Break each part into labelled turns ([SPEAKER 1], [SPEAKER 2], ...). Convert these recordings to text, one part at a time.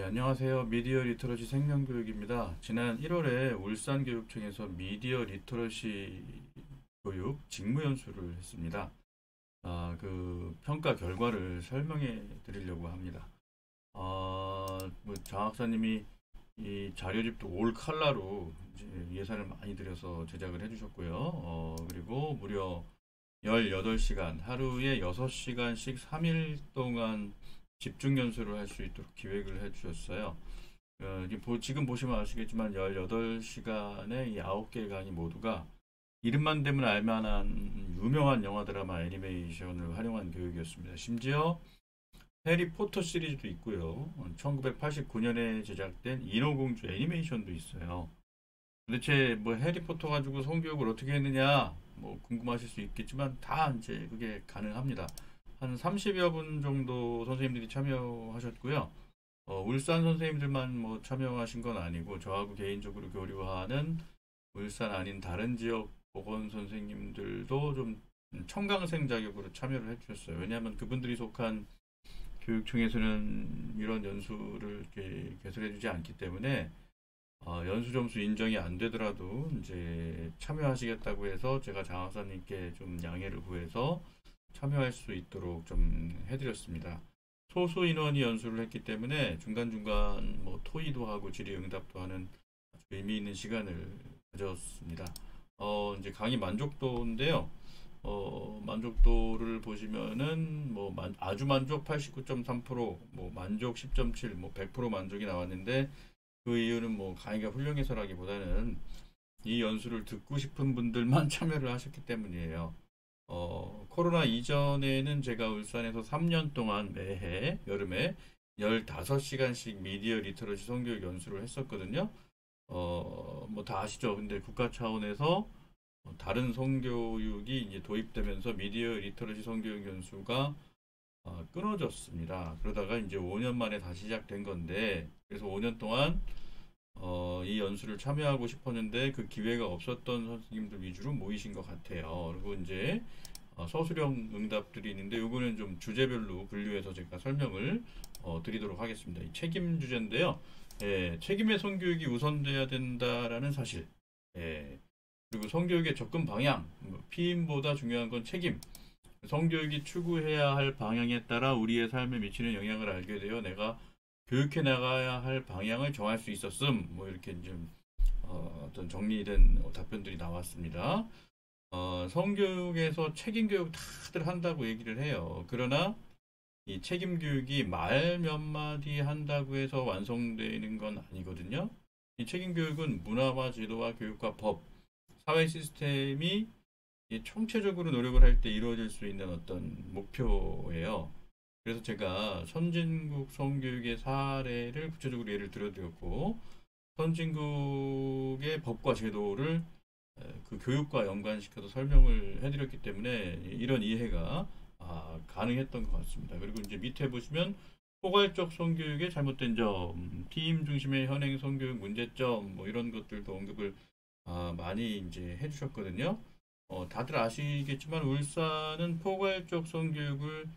[SPEAKER 1] 안녕하세요. 미디어 리터러시 생명교육입니다. 지난 1월에 울산교육청에서 미디어 리터러시 교육 직무연수를 했습니다. 그 평가 결과를 설명해 드리려고 합니다. 장학사님이 이 자료집도 올 칼라로 이제 예산을 많이 들여서 제작을 해주셨고요. 그리고 무려 18시간, 하루에 6시간씩 3일 동안 집중 연수를 할 수 있도록 기획을 해주셨어요. 지금 보시면 아시겠지만 18시간의 이 9개의 강의 모두가 이름만 되면 알만한 유명한 영화 드라마 애니메이션을 활용한 교육이었습니다. 심지어 해리포터 시리즈도 있고요. 1989년에 제작된 인어공주 애니메이션도 있어요. 도대체 뭐 해리포터 가지고 성교육을 어떻게 했느냐 뭐 궁금하실 수 있겠지만 다 이제 그게 가능합니다. 한 30여 분 정도 선생님들이 참여하셨고요. 울산 선생님들만 뭐 참여하신 건 아니고 저하고 개인적으로 교류하는 울산 아닌 다른 지역 보건 선생님들도 좀 청강생 자격으로 참여를 해주셨어요. 왜냐하면 그분들이 속한 교육청에서는 이런 연수를 이렇게 개설해주지 않기 때문에 연수 점수 인정이 안 되더라도 이제 참여하시겠다고 해서 제가 장학사님께 좀 양해를 구해서 참여할 수 있도록 좀 해드렸습니다. 소수 인원이 연수를 했기 때문에 중간중간 뭐 토의도 하고 질의응답도 하는 아주 의미 있는 시간을 가졌습니다. 이제 강의 만족도인데요. 만족도를 보시면은 뭐 아주 만족 89.3%, 뭐 만족 10.7, 뭐 100% 만족이 나왔는데 그 이유는 뭐 강의가 훌륭해서라기보다는 이 연수를 듣고 싶은 분들만 참여를 하셨기 때문이에요. 코로나 이전에는 제가 울산에서 3년 동안 매해 여름에 15시간씩 미디어 리터러시 성교육 연수를 했었거든요. 뭐 다 아시죠? 근데 국가 차원에서 다른 성교육이 이제 도입되면서 미디어 리터러시 성교육 연수가 끊어졌습니다. 그러다가 이제 5년 만에 다시 시작된 건데, 그래서 5년 동안 이 연수를 참여하고 싶었는데 그 기회가 없었던 선생님들 위주로 모이신 것 같아요. 그리고 이제 서술형 응답들이 있는데 요거는 좀 주제별로 분류해서 제가 설명을 드리도록 하겠습니다. 이 책임 주제인데요. 책임의 성교육이 우선돼야 된다라는 사실. 그리고 성교육의 접근 방향. 피임보다 중요한 건 책임. 성교육이 추구해야 할 방향에 따라 우리의 삶에 미치는 영향을 알게 되어 내가 교육해 나가야 할 방향을 정할 수 있었음. 뭐 이렇게 좀 어떤 정리된 답변들이 나왔습니다. 성교육에서 책임 교육 다들 한다고 얘기를 해요. 그러나 이 책임 교육이 말 몇 마디 한다고 해서 완성되는 건 아니거든요. 이 책임 교육은 문화와 제도와 교육과 법, 사회 시스템이 총체적으로 노력을 할 때 이루어질 수 있는 어떤 목표예요. 그래서 제가 선진국 성교육의 사례를 구체적으로 예를 들어드렸고, 선진국의 법과 제도를 그 교육과 연관시켜서 설명을 해드렸기 때문에 이런 이해가 가능했던 것 같습니다. 그리고 이제 밑에 보시면 포괄적 성교육의 잘못된 점, 피임 중심의 현행 성교육 문제점, 뭐 이런 것들도 언급을 많이 이제 해주셨거든요. 다들 아시겠지만 울산은 포괄적 성교육을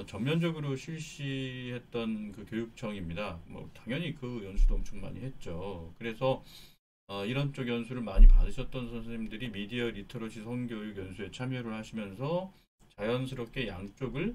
[SPEAKER 1] 전면적으로 실시했던 그 교육청입니다. 뭐 당연히 그 연수도 엄청 많이 했죠. 그래서 이런 쪽 연수를 많이 받으셨던 선생님들이 미디어 리터러시 성교육 연수에 참여를 하시면서 자연스럽게 양쪽을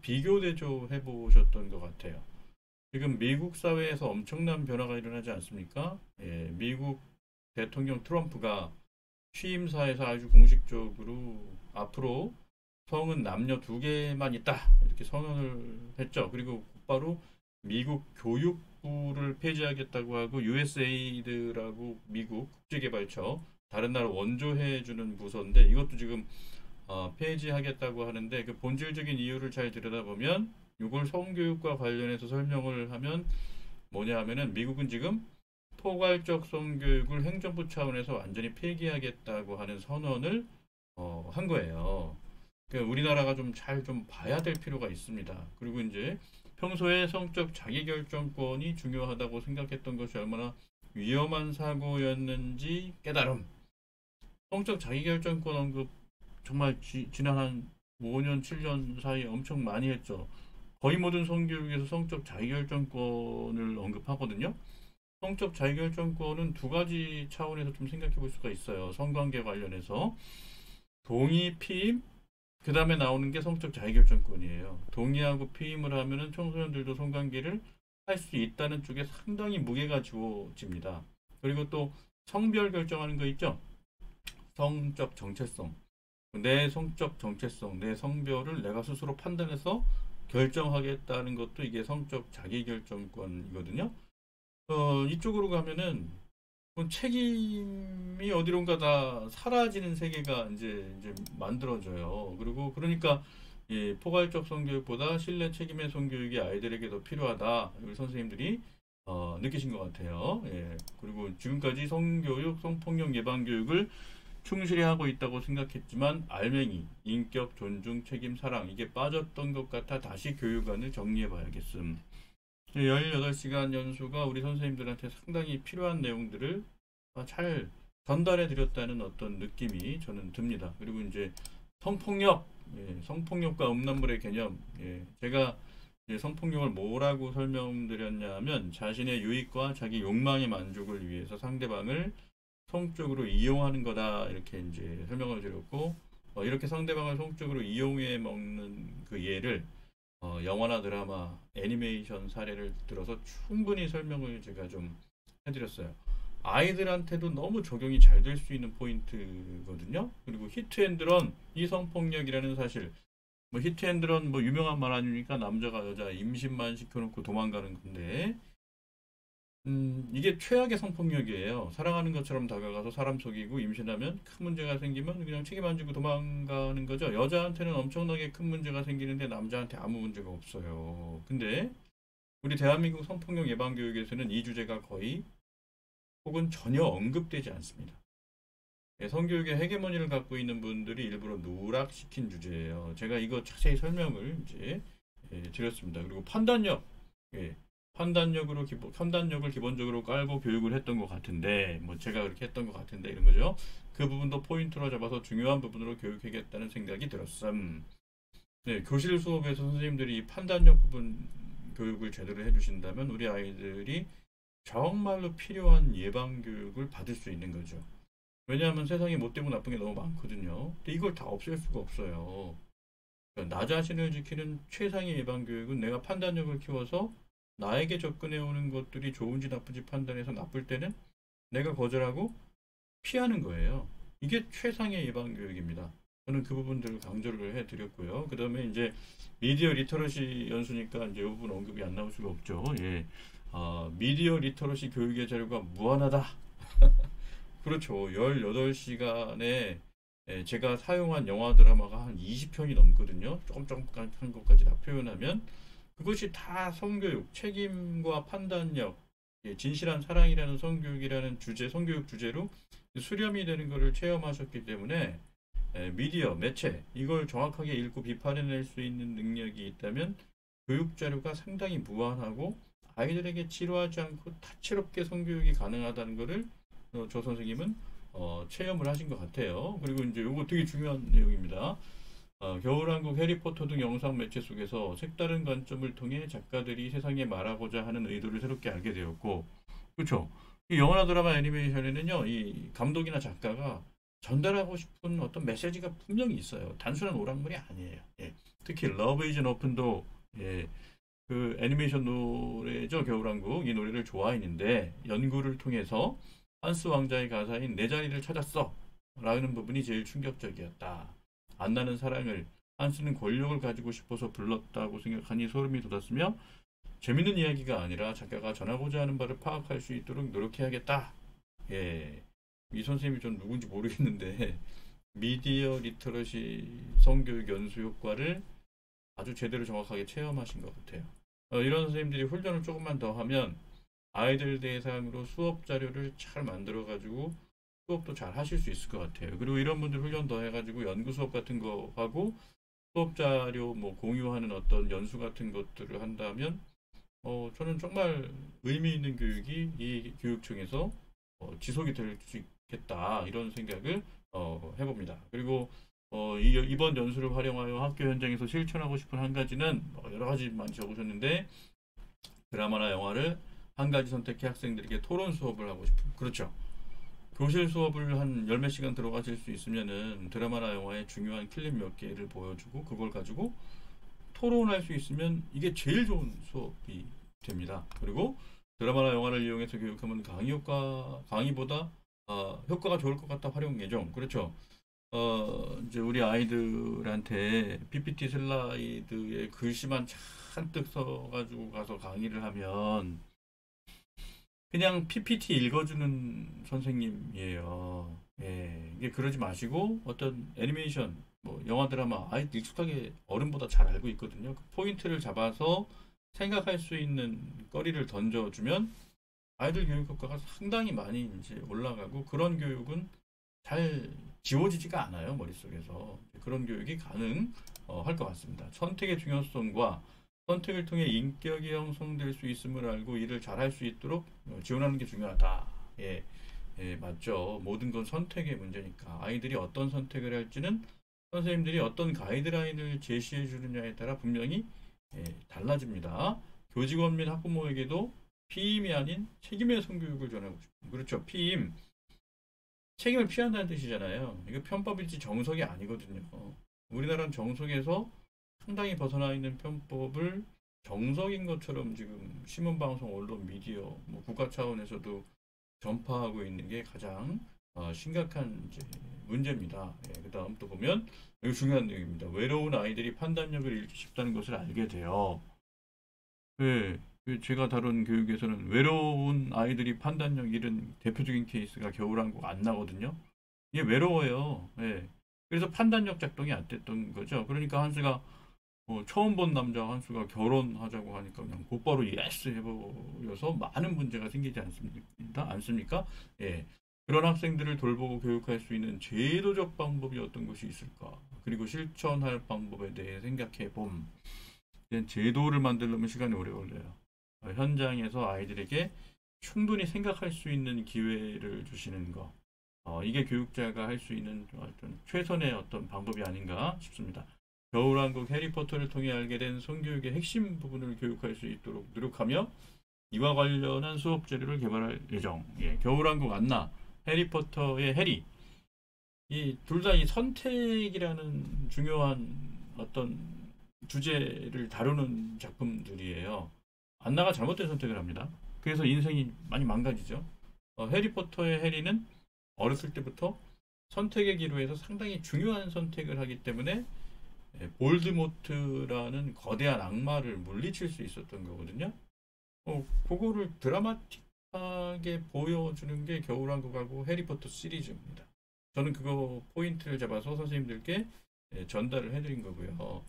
[SPEAKER 1] 비교 대조해 보셨던 것 같아요. 지금 미국 사회에서 엄청난 변화가 일어나지 않습니까? 미국 대통령 트럼프가 취임사에서 아주 공식적으로 앞으로 성은 남녀 두 개만 있다 이렇게 선언을 했죠. 그리고 곧바로 미국 교육부를 폐지하겠다고 하고 USAID라고 미국 국제개발처 다른 나라 원조해주는 부서인데 이것도 지금 폐지하겠다고 하는데 그 본질적인 이유를 잘 들여다보면 이걸 성교육과 관련해서 설명을 하면 뭐냐 하면은 미국은 지금 포괄적 성교육을 행정부 차원에서 완전히 폐기하겠다고 하는 선언을 한 거예요. 그러니까 우리나라가 좀 잘 좀 봐야 될 필요가 있습니다. 그리고 이제 평소에 성적 자기결정권이 중요하다고 생각했던 것이 얼마나 위험한 사고였는지 깨달음. 성적 자기결정권 언급 정말 지난 한 5년, 7년 사이에 엄청 많이 했죠. 거의 모든 성교육에서 성적 자기결정권을 언급하거든요. 성적 자기결정권은 두 가지 차원에서 좀 생각해 볼 수가 있어요. 성관계 관련해서 동의, 피임, 그 다음에 나오는 게 성적 자기결정권이에요. 동의하고 피임을 하면은 청소년들도 성관계를 할 수 있다는 쪽에 상당히 무게가 주어집니다. 그리고 또 성별 결정하는 거 있죠? 성적 정체성. 내 성적 정체성, 내 성별을 내가 스스로 판단해서 결정하겠다는 것도 이게 성적 자기결정권이거든요. 이쪽으로 가면은 책임이 어디론가 다 사라지는 세계가 이제 만들어져요. 그리고 그러니까 예, 포괄적 성교육보다 신뢰 책임의 성교육이 아이들에게 더 필요하다. 우리 선생님들이 느끼신 것 같아요. 예, 그리고 지금까지 성교육, 성폭력 예방 교육을 충실히 하고 있다고 생각했지만 알맹이, 인격, 존중, 책임, 사랑 이게 빠졌던 것 같아 다시 교육안을 정리해 봐야겠음. 18시간 연수가 우리 선생님들한테 상당히 필요한 내용들을 잘 전달해 드렸다는 어떤 느낌이 저는 듭니다. 그리고 이제 성폭력, 예, 성폭력과 음란물의 개념, 예, 제가 성폭력을 뭐라고 설명드렸냐면 자신의 유익과 자기 욕망의 만족을 위해서 상대방을 성적으로 이용하는 거다 이렇게 이제 설명을 드렸고 이렇게 상대방을 성적으로 이용해 먹는 그 예를 영화나 드라마, 애니메이션 사례를 들어서 충분히 설명을 제가 좀 해드렸어요. 아이들한테도 너무 적용이 잘 될 수 있는 포인트거든요. 그리고 히트앤드런 이성폭력이라는 사실, 뭐 히트앤드런 뭐 유명한 말 아닙니까? 남자가 여자 임신만 시켜놓고 도망가는 건데 이게 최악의 성폭력이에요. 사랑하는 것처럼 다가가서 사람 속이고 임신하면 큰 문제가 생기면 그냥 책임 안 지고 도망가는 거죠. 여자한테는 엄청나게 큰 문제가 생기는데 남자한테 아무 문제가 없어요. 근데 우리 대한민국 성폭력 예방 교육에서는 이 주제가 거의 혹은 전혀 언급되지 않습니다. 예, 성교육의 헤게모니를 갖고 있는 분들이 일부러 누락시킨 주제예요. 제가 이거 자세히 설명을 이제 드렸습니다. 그리고 판단력, 예, 판단력을 기본적으로 깔고 교육을 했던 것 같은데, 뭐 제가 그렇게 했던 것 같은데 이런 거죠. 그 부분도 포인트로 잡아서 중요한 부분으로 교육하겠다는 생각이 들었음. 네, 교실 수업에서 선생님들이 이 판단력 부분 교육을 제대로 해주신다면 우리 아이들이 정말로 필요한 예방 교육을 받을 수 있는 거죠. 왜냐하면 세상에 못되고 나쁜 게 너무 많거든요. 근데 이걸 다 없앨 수가 없어요. 그러니까 나 자신을 지키는 최상의 예방 교육은 내가 판단력을 키워서 나에게 접근해 오는 것들이 좋은지 나쁜지 판단해서 나쁠 때는 내가 거절하고 피하는 거예요. 이게 최상의 예방 교육입니다. 저는 그 부분들을 강조를 해드렸고요. 그 다음에 이제 미디어 리터러시 연수니까 이제 이 부분 언급이 안 나올 수가 없죠. 예. 미디어 리터러시 교육의 자료가 무한하다. 그렇죠. 18시간에 제가 사용한 영화 드라마가 한 20편이 넘거든요. 조금 한 것까지 다 표현하면 그것이 다 성교육, 책임과 판단력, 진실한 사랑이라는 성교육이라는 주제, 성교육 주제로 수렴이 되는 것을 체험하셨기 때문에 미디어, 매체 이걸 정확하게 읽고 비판해낼 수 있는 능력이 있다면 교육 자료가 상당히 무한하고 아이들에게 지루하지 않고 다채롭게 성교육이 가능하다는 것을 조 선생님은 체험을 하신 것 같아요. 그리고 이제 이거 되게 중요한 내용입니다. 겨울왕국, 해리포터 등 영상 매체 속에서 색다른 관점을 통해 작가들이 세상에 말하고자 하는 의도를 새롭게 알게 되었고, 그렇죠? 이 영화나 드라마, 애니메이션에는요, 이 감독이나 작가가 전달하고 싶은 어떤 메시지가 분명히 있어요. 단순한 오락물이 아니에요. 예. 특히 러브 이즈 오픈도 예, 그 애니메이션 노래죠. 겨울왕국 이 노래를 좋아했는데 연구를 통해서 한스 왕자의 가사인 내 자리를 찾았어 라는 부분이 제일 충격적이었다. 안 나는 사랑을 한스는 권력을 가지고 싶어서 불렀다고 생각하니 소름이 돋았으며 재밌는 이야기가 아니라 작가가 전하고자 하는 바를 파악할 수 있도록 노력해야겠다. 예, 이 선생님이 좀 누군지 모르겠는데 미디어 리터러시 성교육 연수 효과를 아주 제대로 정확하게 체험하신 것 같아요. 이런 선생님들이 훈련을 조금만 더 하면 아이들 대상으로 수업 자료를 잘 만들어 가지고 수업도 잘 하실 수 있을 것 같아요. 그리고 이런 분들 훈련 더 해가지고 연구 수업 같은 거 하고 수업 자료 뭐 공유하는 어떤 연수 같은 것들을 한다면 저는 정말 의미 있는 교육이 이 교육청에서 지속이 될 수 있겠다 이런 생각을 해봅니다. 그리고 이번 연수를 활용하여 학교 현장에서 실천하고 싶은 한 가지는 여러 가지만 적으셨는데 드라마나 영화를 한 가지 선택해 학생들에게 토론 수업을 하고 싶은. 그렇죠. 교실 수업을 한 열 몇 시간 들어가실 수 있으면은 드라마나 영화의 중요한 클립 몇 개를 보여주고 그걸 가지고 토론할 수 있으면 이게 제일 좋은 수업이 됩니다. 그리고 드라마나 영화를 이용해서 교육하면 강의보다 효과가 좋을 것 같다 활용 예정. 그렇죠. 이제 우리 아이들한테 PPT 슬라이드에 글씨만 잔뜩 써가지고 가서 강의를 하면 그냥 PPT 읽어주는 선생님이에요. 예, 이게 그러지 마시고 어떤 애니메이션, 뭐 영화 드라마 아이들 익숙하게 어른보다 잘 알고 있거든요. 그 포인트를 잡아서 생각할 수 있는 거리를 던져주면 아이들 교육 효과가 상당히 많이 이제 올라가고 그런 교육은 잘 지워지지가 않아요 머릿속에서. 그런 교육이 가능할 것 같습니다. 선택의 중요성과 선택을 통해 인격이 형성될 수 있음을 알고 일을 잘할 수 있도록 지원하는 게 중요하다. 예, 예, 맞죠. 모든 건 선택의 문제니까 아이들이 어떤 선택을 할지는 선생님들이 어떤 가이드라인을 제시해 주느냐에 따라 분명히 달라집니다. 교직원 및 학부모에게도 피임이 아닌 책임의 성교육을 전하고 싶습니다. 그렇죠. 피임. 책임을 피한다는 뜻이잖아요. 이거 편법일지 정석이 아니거든요. 우리나라는 정석에서 상당히 벗어나 있는 편법을 정석인 것처럼 지금 신문방송, 언론, 미디어, 뭐 국가 차원에서도 전파하고 있는 게 가장 심각한 이제 문제입니다. 예, 그 다음 또 보면 이거 중요한 내용입니다. 외로운 아이들이 판단력을 잃기 쉽다는 것을 알게 돼요. 예, 제가 다룬 교육에서는 외로운 아이들이 판단력 잃은 대표적인 케이스가 겨울왕국 안 나거든요. 이게 외로워요. 예. 그래서 판단력 작동이 안 됐던 거죠. 그러니까 한수가 처음 본 남자 한수가 결혼하자고 하니까 그냥 곧바로 예스 해버려서 많은 문제가 생기지 않습니까? 예. 그런 학생들을 돌보고 교육할 수 있는 제도적 방법이 어떤 것이 있을까? 그리고 실천할 방법에 대해 생각해 봄. 제도를 만들려면 시간이 오래 걸려요. 현장에서 아이들에게 충분히 생각할 수 있는 기회를 주시는 거. 이게 교육자가 할 수 있는 어떤 최선의 어떤 방법이 아닌가 싶습니다. 겨울왕국 해리포터를 통해 알게 된 성교육의 핵심 부분을 교육할 수 있도록 노력하며 이와 관련한 수업 자료를 개발할 예정. 예, 겨울왕국 안나, 해리포터의 해리. 이 둘 다 이 선택이라는 중요한 어떤 주제를 다루는 작품들이에요. 안나가 잘못된 선택을 합니다. 그래서 인생이 많이 망가지죠. 해리포터의 해리는 어렸을 때부터 선택의 기로에서 상당히 중요한 선택을 하기 때문에 볼드모트라는 거대한 악마를 물리칠 수 있었던 거거든요. 그거를 드라마틱하게 보여주는 게 겨울왕국하고 해리포터 시리즈입니다. 저는 그거 포인트를 잡아서 선생님들께 전달을 해드린 거고요.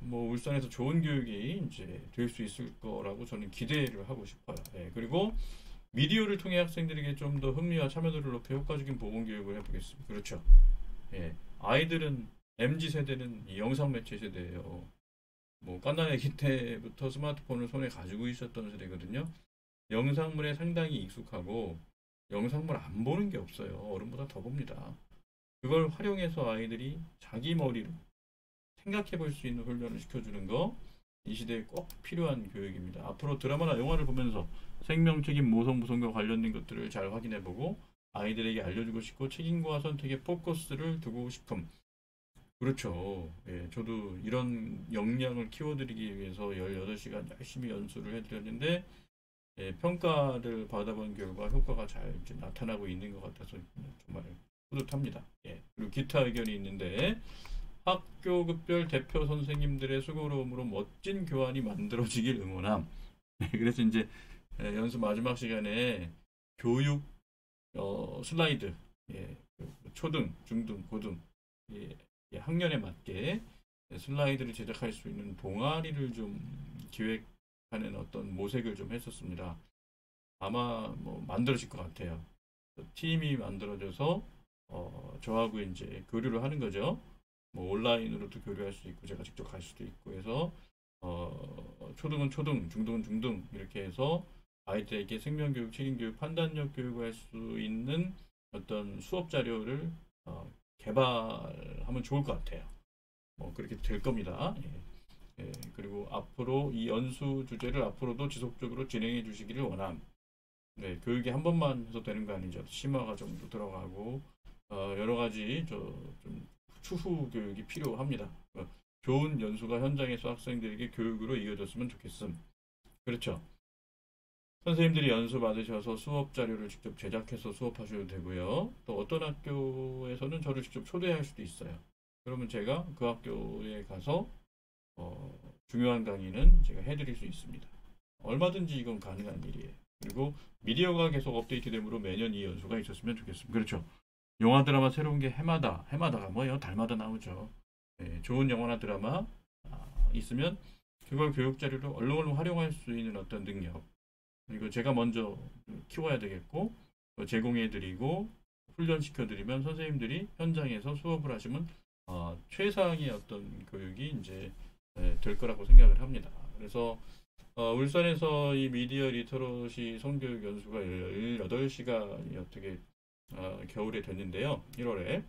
[SPEAKER 1] 뭐 울산에서 좋은 교육이 이제 될 수 있을 거라고 저는 기대를 하고 싶어요. 그리고 미디어를 통해 학생들에게 좀 더 흥미와 참여도를 높여 효과적인 보건 교육을 해보겠습니다. 그렇죠. 아이들은 MZ 세대는 이 영상 매체 세대예요. 뭐 갓난아기 때부터 스마트폰을 손에 가지고 있었던 세대거든요. 영상물에 상당히 익숙하고 영상물 안 보는 게 없어요. 어른보다 더 봅니다. 그걸 활용해서 아이들이 자기 머리로 생각해 볼 수 있는 훈련을 시켜주는 거 이 시대에 꼭 필요한 교육입니다. 앞으로 드라마나 영화를 보면서 생명, 책임, 모성, 무성과 관련된 것들을 잘 확인해보고 아이들에게 알려주고 싶고 책임과 선택에 포커스를 두고 싶음. 그렇죠. 저도 이런 역량을 키워드리기 위해서 18시간 열심히 연수를 해드렸는데 평가를 받아본 결과 효과가 잘 나타나고 있는 것 같아서 정말 뿌듯합니다. 그리고 기타 의견이 있는데 학교급별 대표 선생님들의 수고로움으로 멋진 교환이 만들어지길 응원함. 그래서 이제 연수 마지막 시간에 교육 슬라이드, 초등, 중등, 고등 학년에 맞게 슬라이드를 제작할 수 있는 동아리를 좀 기획하는 어떤 모색을 좀 했었습니다. 아마 뭐 만들어질 것 같아요. 팀이 만들어져서 저하고 이제 교류를 하는 거죠. 뭐 온라인으로도 교류할 수 있고 제가 직접 갈 수도 있고 해서 초등은 초등, 중등은 중등 이렇게 해서 아이들에게 생명교육, 책임교육, 판단력 교육을 할 수 있는 어떤 수업 자료를 개발하면 좋을 것 같아요. 뭐 그렇게 될 겁니다. 그리고 앞으로 이 연수 주제를 앞으로도 지속적으로 진행해 주시기를 원함. 네, 교육이 한 번만 해서 되는 거 아니죠. 심화 과정도 들어가고 여러 가지 좀 추후 교육이 필요합니다. 좋은 연수가 현장에서 학생들에게 교육으로 이어졌으면 좋겠음. 그렇죠. 선생님들이 연수 받으셔서 수업 자료를 직접 제작해서 수업하셔도 되고요. 또 어떤 학교에서는 저를 직접 초대할 수도 있어요. 그러면 제가 그 학교에 가서 중요한 강의는 제가 해드릴 수 있습니다. 얼마든지 이건 가능한 일이에요. 그리고 미디어가 계속 업데이트되므로 매년 이 연수가 있었으면 좋겠습니다. 그렇죠. 영화 드라마 새로운 게 해마다가 뭐예요? 달마다 나오죠. 네, 좋은 영화나 드라마 있으면 그걸 교육 자료로 얼른 활용할 수 있는 어떤 능력, 그리고 제가 먼저 키워야 되겠고 제공해드리고 훈련시켜드리면 선생님들이 현장에서 수업을 하시면 최상의 어떤 교육이 이제 될 거라고 생각을 합니다. 그래서 울산에서 이 미디어 리터러시 성교육 연수가 18시간이 어떻게 겨울에 됐는데요. 1월에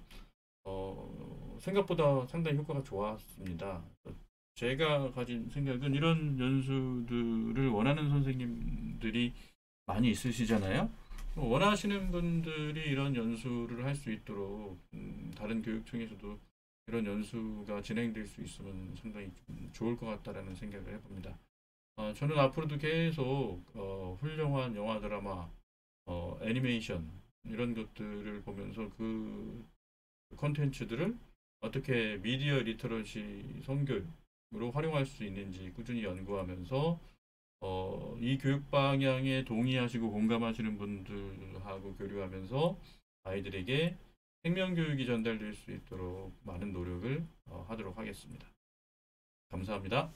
[SPEAKER 1] 생각보다 상당히 효과가 좋았습니다. 제가 가진 생각은 이런 연수들을 원하는 선생님들이 많이 있으시잖아요. 원하시는 분들이 이런 연수를 할 수 있도록 다른 교육청에서도 이런 연수가 진행될 수 있으면 상당히 좀 좋을 것 같다라는 생각을 해봅니다. 저는 앞으로도 계속 훌륭한 영화, 드라마, 애니메이션 이런 것들을 보면서 그 컨텐츠들을 어떻게 미디어 리터러시 성교육으로 활용할 수 있는지 꾸준히 연구하면서 이 교육 방향에 동의하시고 공감하시는 분들하고 교류하면서 아이들에게 생명교육이 전달될 수 있도록 많은 노력을 하도록 하겠습니다. 감사합니다.